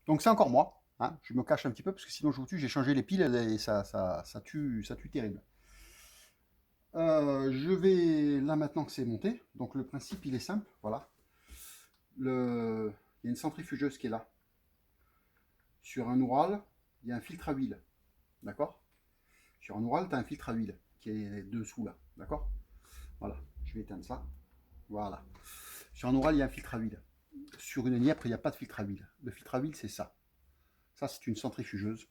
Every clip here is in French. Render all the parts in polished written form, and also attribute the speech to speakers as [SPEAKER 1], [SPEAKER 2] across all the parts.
[SPEAKER 1] Donc c'est encore moi. Hein. Je me cache un petit peu parce que sinon je vous tue. J'ai changé les piles et ça tue terrible. Je vais là maintenant que c'est monté. Donc le principe il est simple. Voilà. Il y a une centrifugeuse qui est là. Sur un Oural, il y a un filtre à huile. D'accord. Sur un Oural, tu as un filtre à huile qui est dessous là. D'accord. Voilà. Je vais éteindre ça. Voilà. Sur un Oural, il y a un filtre à huile. Sur une Nièvre, il n'y a pas de filtre à huile. Le filtre à huile, c'est ça. Ça, c'est une centrifugeuse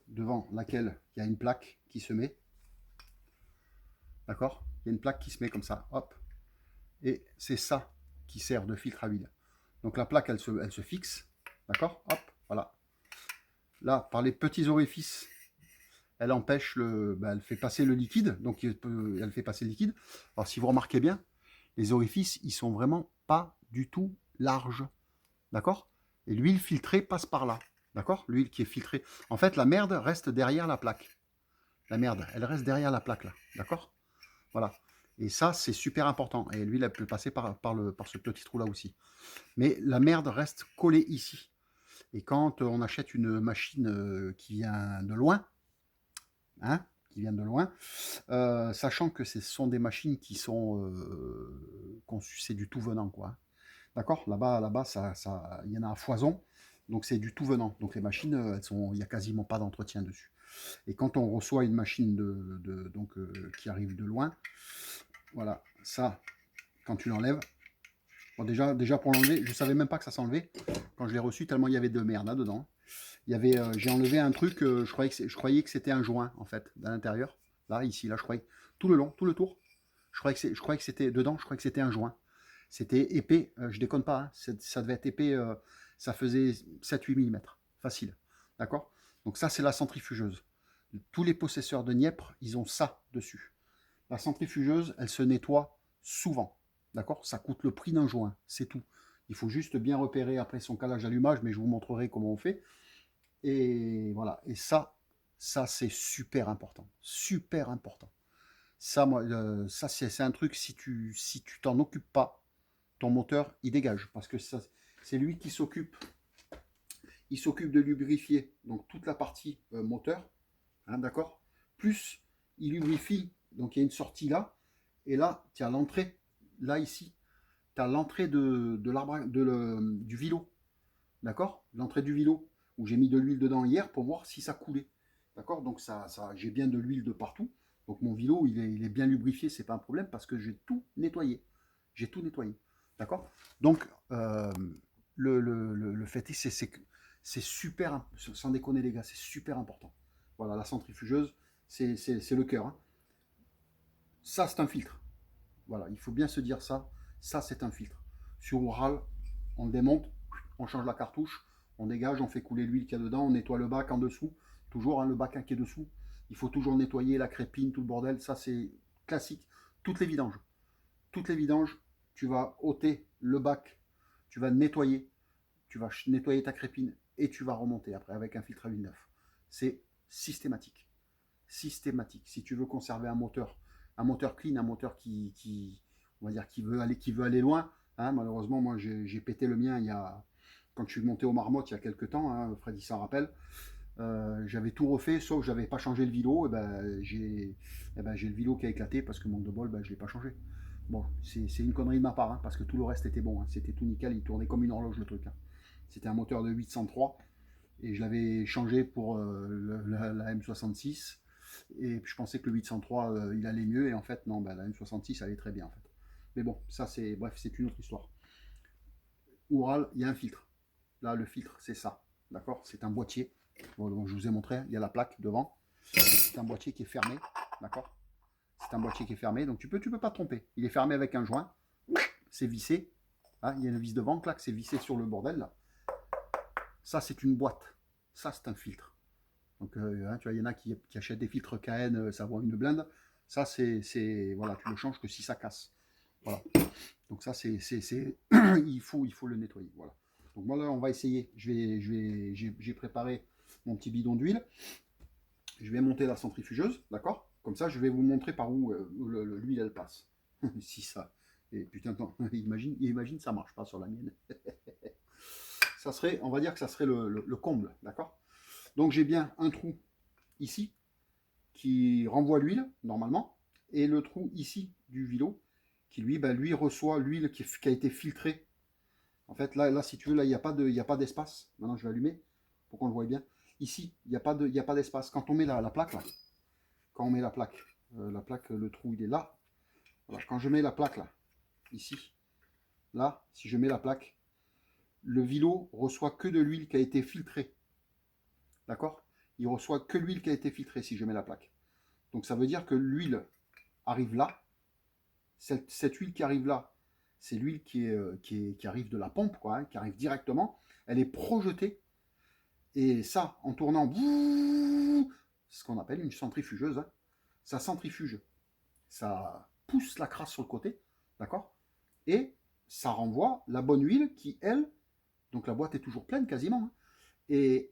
[SPEAKER 1] devant laquelle il y a une plaque qui se met. D'accord. Il y a une plaque qui se met comme ça. Hop. Et c'est ça qui sert de filtre à huile. Donc la plaque, elle se fixe. D'accord. Hop. Voilà. Là, par les petits orifices, elle empêche elle fait passer le liquide. Donc elle fait passer le liquide. Alors si vous remarquez bien, les orifices, ils sont vraiment pas du tout larges. D'accord. Et l'huile filtrée passe par là. D'accord. L'huile qui est filtrée. En fait, la merde reste derrière la plaque. La merde, elle reste derrière la plaque là. D'accord. Voilà. Et ça, c'est super important. Et l'huile, elle peut passer par ce petit trou là aussi. Mais la merde reste collée ici. Et quand on achète une machine qui vient de loin, hein, sachant que ce sont des machines qui sont conçues, c'est du tout venant, quoi. D'accord. Là-bas, il y en a à foison. Donc c'est du tout venant. Donc les machines, il n'y a quasiment pas d'entretien dessus. Et quand on reçoit une machine qui arrive de loin, voilà, ça, quand tu l'enlèves, bon, déjà pour l'enlever, je savais même pas que ça s'enlevait quand je l'ai reçu, tellement il y avait de merde là dedans. J'ai enlevé un truc, je croyais que c'était un joint en fait, à l'intérieur. Là, ici, là, je croyais, tout le long, tout le tour, je croyais que c'était dedans, je croyais que c'était un joint. C'était épais, je déconne pas, hein, ça devait être épais, ça faisait 7-8 mm, facile. D'accord. Donc ça, c'est la centrifugeuse. Tous les possesseurs de Nièvre, ils ont ça dessus. La centrifugeuse, elle se nettoie souvent. D'accord. Ça coûte le prix d'un joint, c'est tout. Il faut juste bien repérer après son calage d'allumage, mais je vous montrerai comment on fait. Et voilà. Et ça c'est super important. Super important. Ça, moi, ça c'est un truc, si tu t'en occupes pas, ton moteur, il dégage. Parce que c'est lui qui s'occupe. Il s'occupe de lubrifier donc toute la partie moteur. Hein, d'accord. Plus il lubrifie, donc il y a une sortie là. Et là, tu as l'entrée, là ici, tu as l'entrée du vilo. D'accord. L'entrée du vilo, où j'ai mis de l'huile dedans hier pour voir si ça coulait. D'accord. Donc j'ai bien de l'huile de partout. Donc mon vilo, il est bien lubrifié, c'est pas un problème parce que j'ai tout nettoyé. J'ai tout nettoyé. D'accord. Donc, le fait est, c'est que c'est super, sans déconner les gars, c'est super important. Voilà, la centrifugeuse, c'est le cœur. Hein. Ça, c'est un filtre. Voilà, il faut bien se dire ça. Ça, c'est un filtre. Sur Oural, on le démonte, on change la cartouche, on dégage, on fait couler l'huile qu'il y a dedans, on nettoie le bac en dessous. Toujours hein, le bac qui est dessous. Il faut toujours nettoyer la crépine, tout le bordel. Ça, c'est classique. Toutes les vidanges. Toutes les vidanges, tu vas ôter le bac, tu vas nettoyer, tu vas nettoyer ta crépine et tu vas remonter après avec un filtre à huile neuf. C'est systématique. Systématique. Si tu veux conserver un moteur clean, un moteur on va dire, qui veut aller loin. Hein, malheureusement, moi, j'ai pété le mien quand je suis monté au Marmotte il y a quelques temps. Hein, Freddy s'en rappelle. J'avais tout refait, sauf que j'avais pas changé le vilo. Et j'ai le vilo qui a éclaté parce que manque de bol, je l'ai pas changé. Bon, c'est une connerie de ma part, hein, parce que tout le reste était bon. Hein, c'était tout nickel, il tournait comme une horloge le truc. Hein. C'était un moteur de 803 et je l'avais changé pour la M66. Et je pensais que le 803 il allait mieux et en fait non, la M66 allait très bien en fait. Mais bon, ça c'est bref, c'est une autre histoire. Oural, il y a un filtre. Là, le filtre, c'est ça. D'accord. C'est un boîtier. Bon, donc, je vous ai montré, il y a la plaque devant. C'est un boîtier qui est fermé. D'accord. C'est un boîtier qui est fermé, donc tu peux pas te tromper. Il est fermé avec un joint. C'est vissé. Hein, il y a une vis de ventre là, que c'est vissé sur le bordel là. Ça, c'est une boîte. Ça, c'est un filtre. Donc, hein, tu vois, il y en a qui achètent des filtres KN, ça vaut une blinde. Ça, voilà, tu le changes que si ça casse. Voilà. Donc ça, il faut le nettoyer. Voilà. Donc moi là, on va essayer. J'ai préparé mon petit bidon d'huile. Je vais monter la centrifugeuse, d'accord. Comme ça, je vais vous montrer par où l'huile elle passe. Si ça. Et putain, attends, imagine, ça marche pas sur la mienne. ça serait, on va dire que ça serait le comble, d'accord? Donc j'ai bien un trou ici qui renvoie l'huile normalement, et le trou ici du vilo qui lui, ben, lui reçoit l'huile qui a été filtrée. En fait, là, si tu veux, là, il n'y a pas d'espace. Maintenant, je vais allumer pour qu'on le voie bien. Ici, il n'y a pas d'espace. Quand on met la plaque, là, quand on met la plaque, le trou, il est là. Voilà, quand je mets la plaque, là, ici, là, si je mets la plaque, le vilo reçoit que de l'huile qui a été filtrée. D'accord? Il reçoit que l'huile qui a été filtrée si je mets la plaque. Donc, ça veut dire que l'huile arrive là. Cette huile qui arrive là, c'est l'huile qui arrive de la pompe, quoi, hein, qui arrive directement. Elle est projetée. Et ça, en tournant, ce qu'on appelle une centrifugeuse, hein, ça centrifuge. Ça pousse la crasse sur le côté, d'accord? Et ça renvoie la bonne huile qui, elle, donc la boîte est toujours pleine quasiment, hein, et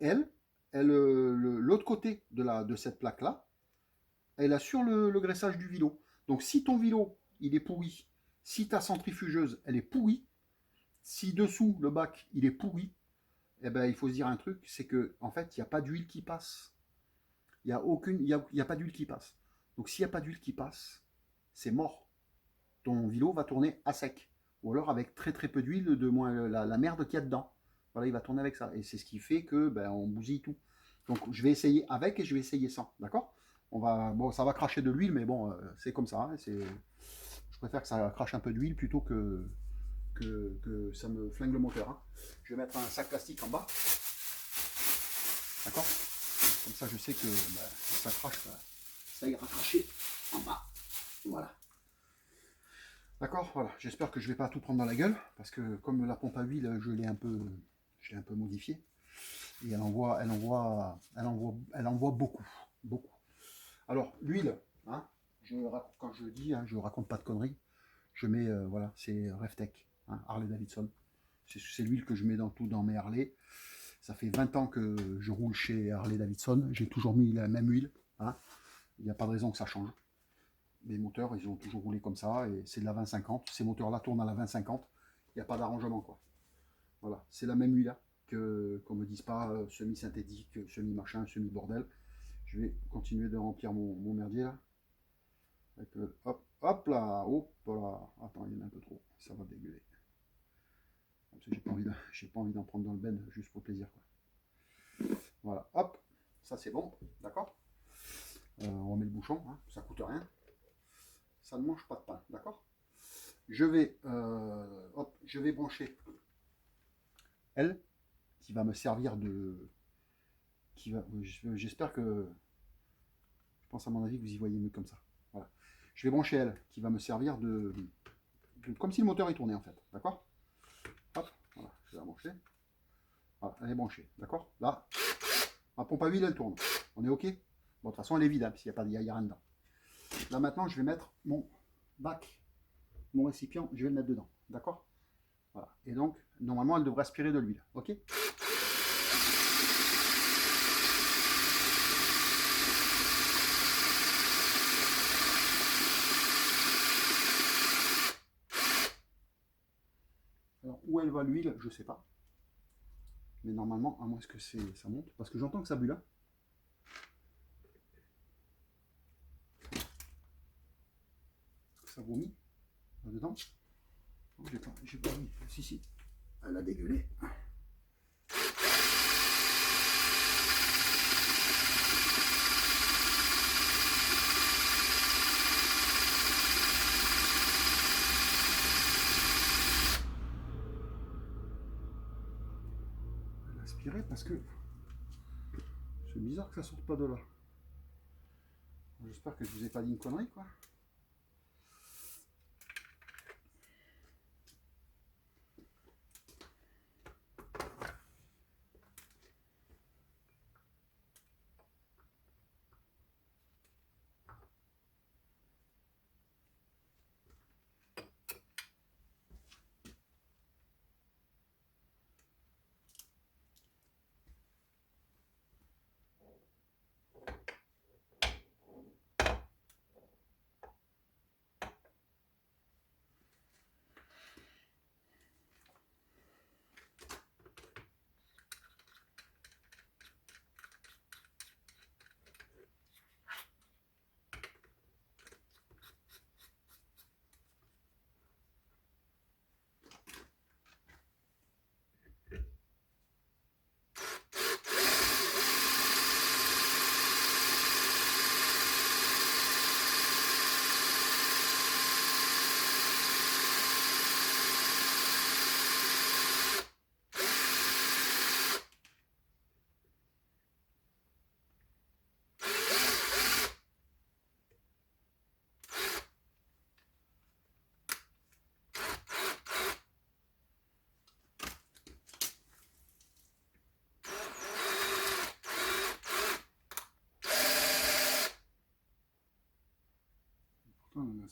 [SPEAKER 1] l'autre côté de cette plaque-là, elle assure le graissage du vilo. Donc si ton vilo, il est pourri, si ta centrifugeuse, elle est pourrie, si dessous, le bac, il est pourri, eh ben, il faut se dire un truc, c'est que en fait, il n'y a pas d'huile qui passe. Il y a pas d'huile qui passe. Donc s'il n'y a pas d'huile qui passe, c'est mort. Ton vilo va tourner à sec. Ou alors avec très très peu d'huile, de moins la merde qu'il y a dedans. Voilà, il va tourner avec ça. Et c'est ce qui fait que ben, on bousille tout. Donc je vais essayer avec et je vais essayer sans. D'accord? Bon, ça va cracher de l'huile, mais bon, c'est comme ça. Hein, je préfère que ça crache un peu d'huile plutôt que ça me flingue le moteur. Hein. Je vais mettre un sac plastique en bas. D'accord? Comme ça, je sais que bah, ça crache, ça ira cracher en bas. Voilà. D'accord? Voilà. J'espère que je ne vais pas tout prendre dans la gueule, parce que comme la pompe à huile, je l'ai un peu modifiée. Et elle envoie beaucoup. Beaucoup. Alors, l'huile, hein, quand je dis, hein, je raconte pas de conneries, je mets, voilà, c'est Reftech, hein, Harley Davidson. C'est l'huile que je mets dans mes Harley. Ça fait 20 ans que je roule chez Harley Davidson. J'ai toujours mis la même huile. Hein. Il n'y a pas de raison que ça change. Mes moteurs, ils ont toujours roulé comme ça. Et c'est de la 2050. Ces moteurs-là tournent à la 2050. Il n'y a pas d'arrangement, quoi. Voilà. C'est la même huile, hein, qu'on ne me dise pas semi-synthétique, semi-machin, semi-bordel. Je vais continuer de remplir mon merdier, là. Avec hop, hop là, hop là. Attends, il y en a un peu trop. Ça va dégueuler. J'ai pas envie d'en prendre dans le ben juste pour plaisir, quoi. Voilà, hop, ça c'est bon, d'accord. On remet le bouchon, hein, ça coûte rien. Ça ne mange pas de pain, d'accord. Je vais brancher elle, qui va me servir de... J'espère que... Je pense à mon avis que vous y voyez mieux comme ça. Voilà. Je vais brancher elle, qui va me servir comme si le moteur est tourné en fait, d'accord. Hop, voilà, je vais la brancher. Voilà, elle est branchée, d'accord. Là, ma pompe à huile, elle tourne. On est OK? Bon, de toute façon, elle est vide, hein, s'il n'y a, rien dedans. Là, maintenant, je vais mettre mon bac, mon récipient, je vais le mettre dedans. D'accord? Voilà. Et donc, normalement, elle devrait aspirer de l'huile. OK? Alors, où elle va l'huile, je ne sais pas. Mais normalement, à moins que ça monte. Parce que j'entends que ça bulle là. Ça vomit là-dedans. Oh, j'ai pas mis. Si. Elle a dégueulé. Elle a aspiré parce que c'est bizarre que ça sorte pas de là. J'espère que je vous ai pas dit une connerie, quoi.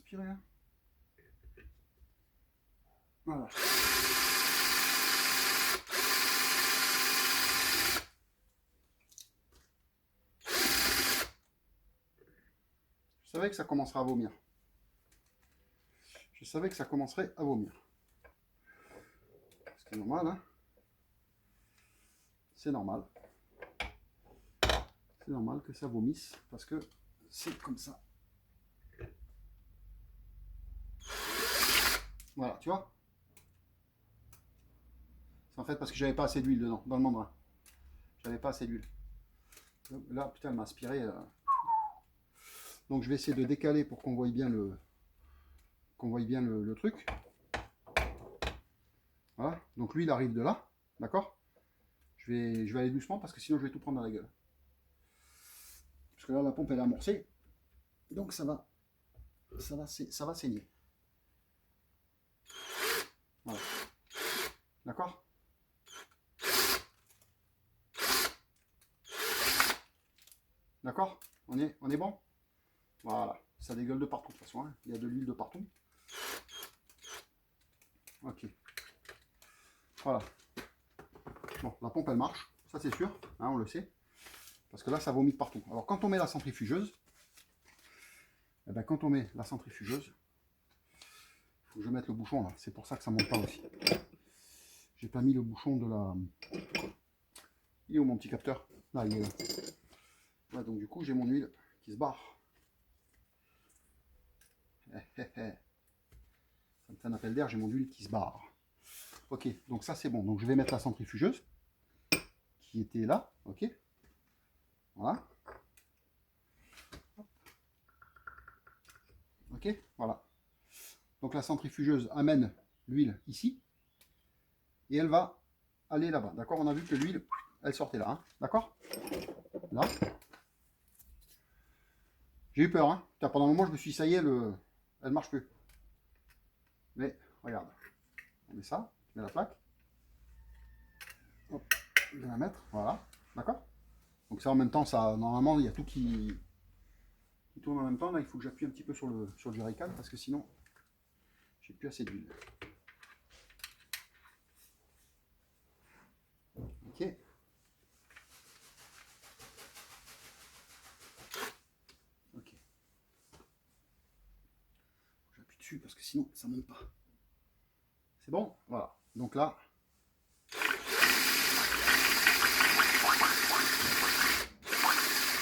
[SPEAKER 1] aspirer là. Voilà. Je savais que ça commencerait à vomir. Je savais que ça commencerait à vomir. C'est normal, hein. C'est normal. C'est normal que ça vomisse parce que c'est comme ça. Voilà, tu vois. C'est en fait parce que j'avais pas assez d'huile dedans, dans le mandrin. J'avais pas assez d'huile. Là, putain, elle m'a aspiré. Donc je vais essayer de décaler pour qu'on voie bien le truc. Voilà. Donc lui, il arrive de là, d'accord. Je vais aller doucement parce que sinon je vais tout prendre dans la gueule. Parce que là, la pompe elle est amorcée, donc ça va saigner. Voilà. D'accord. D'accord. On est bon. Voilà. Ça dégueule de partout de toute façon. Hein. Il y a de l'huile de partout. Ok. Voilà. Bon, la pompe elle marche, ça c'est sûr, hein, on le sait. Parce que là ça vomit partout. Alors quand on met la centrifugeuse, eh ben, quand on met la centrifugeuse, il faut que je mette le bouchon là, c'est pour ça que ça monte pas aussi. J'ai pas mis le bouchon de la... Il est où mon petit capteur? Là, il est là. Ouais, donc du coup j'ai mon huile qui se barre. Ça me fait un appel d'air, j'ai mon huile qui se barre. Ok, donc ça c'est bon. Donc je vais mettre la centrifugeuse qui était là, ok. Voilà. Ok, voilà. Donc la centrifugeuse amène l'huile ici et elle va aller là-bas. D'accord, on a vu que l'huile, elle sortait là. Hein, d'accord. Là. J'ai eu peur. Hein. Putain, pendant un moment, je me suis dit, ça y est, elle marche plus. Mais regarde, on met ça, on met la plaque. Hop, je vais la mettre, voilà. D'accord. Donc ça en même temps, ça, normalement, il y a tout qui tourne en même temps. Là, il faut que j'appuie un petit peu sur le jerrycan parce que sinon, j'ai plus assez d'huile. Ok. Ok. J'appuie dessus parce que sinon, ça monte pas. C'est bon? Voilà. Donc là,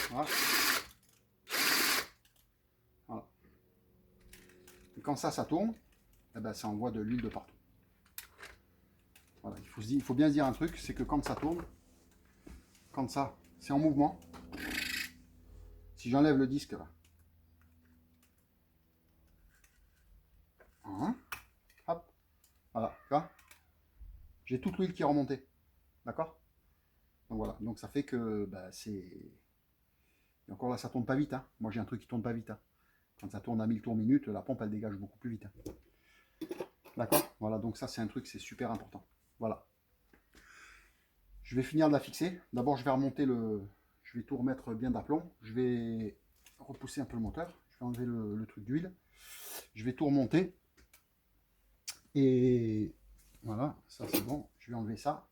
[SPEAKER 1] voilà. Voilà. Et quand ça tourne, eh ben, ça envoie de l'huile de partout. Voilà, il faut bien se dire un truc, c'est que quand ça tourne, quand ça, c'est en mouvement, si j'enlève le disque là, hein, hop, voilà, là, j'ai toute l'huile qui est remontée, d'accord. Donc voilà, donc ça fait que bah, c'est... Et encore là, ça tourne pas vite, hein. Moi j'ai un truc qui tourne pas vite. Hein. Quand ça tourne à 1000 tours minute, la pompe elle dégage beaucoup plus vite. Hein. D'accord. Voilà, donc ça c'est un truc, c'est super important. Voilà. Je vais finir de la fixer. D'abord je vais remonter je vais tout remettre bien d'aplomb. Je vais repousser un peu le moteur. Je vais enlever le truc d'huile. Je vais tout remonter. Et voilà, ça c'est bon. Je vais enlever ça.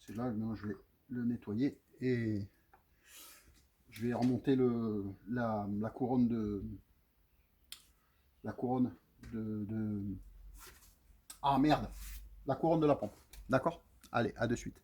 [SPEAKER 1] C'est là, maintenant je vais le nettoyer. Et je vais remonter la couronne de... La couronne de... Ah merde, la couronne de la pompe. D'accord. Allez, à de suite.